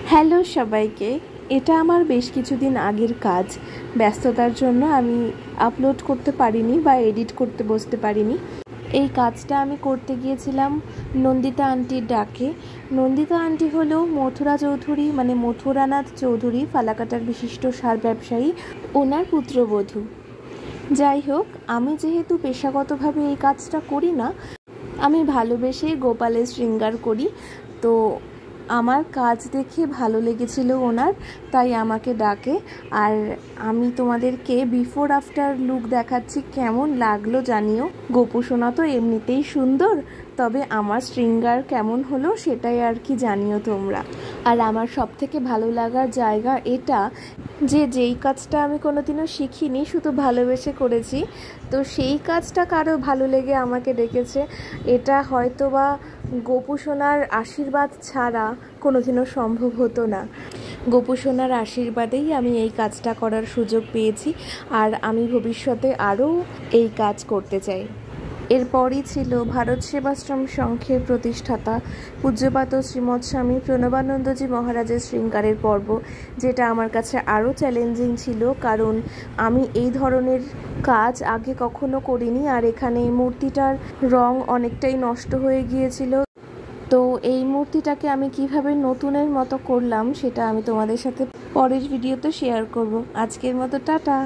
Hello সবাইকে। এটা আমার বেশ কিছুদিন আগের কাজ। ব্যস্ততার জন্য আমি আপলোড করতে পারিনি বা এডিট করতে বসতে পারিনি। এই কাজটা আমি করতে গিয়েছিলাম নন্দিতা আন্টির ডাকে। নন্দিতা আন্টি হলো মথুরা চৌধুরী মানে মথুরানাথ চৌধুরী ফালাকাটার বিশিষ্ট সার ব্যবসায়ী, ওনার পুত্রবধূ। যাই হোক, আমি যেহেতু পেশাগতভাবে এই কাজটা করি না, আমি ভালোবেসে গোপালের শৃঙ্গার করি। তো আমার কাজ দেখে ভালো লেগেছিল ওনার, তাই আমাকে ডাকে। আর আমি তোমাদেরকে বিফোর আফটার লুক দেখাচ্ছি, কেমন লাগলো জানিও। গোপু সোনা তো এমনিতেই সুন্দর, তবে আমার শৃঙ্গার কেমন হলো সেটাই আর কি জানিও তোমরা। আর আমার সবথেকে ভালো লাগার জায়গা এটা যে যেই কাজটা আমি কোনোদিনও শিখিনি, শুধু ভালোবেসে করেছি, তো সেই কাজটা কারো ভালো লেগে আমাকে ডেকেছে। এটা হয়তো বা গোপু সোনার আশীর্বাদ ছাড়া কোনোদিনও সম্ভব হতো না। গোপু সোনার আশীর্বাদেই আমি এই কাজটা করার সুযোগ পেয়েছি, আর আমি ভবিষ্যতে আরও এই কাজ করতে চাই। এরপরই ছিল ভারত সেবাশ্রম সংঘের প্রতিষ্ঠাতা পূজ্যপাত শ্রীমৎ স্বামী প্রণবানন্দজি মহারাজের শৃঙ্গারের পর্ব, যেটা আমার কাছে আরও চ্যালেঞ্জিং ছিল, কারণ আমি এই ধরনের কাজ আগে কখনো করিনি। আর এখানে মূর্তিটার রং অনেকটাই নষ্ট হয়ে গিয়েছিল। তো এই মূর্তিটাকে আমি কিভাবে নতুনের মতো করলাম সেটা আমি তোমাদের সাথে পরের ভিডিওতে শেয়ার করব। আজকের মতো টাটা।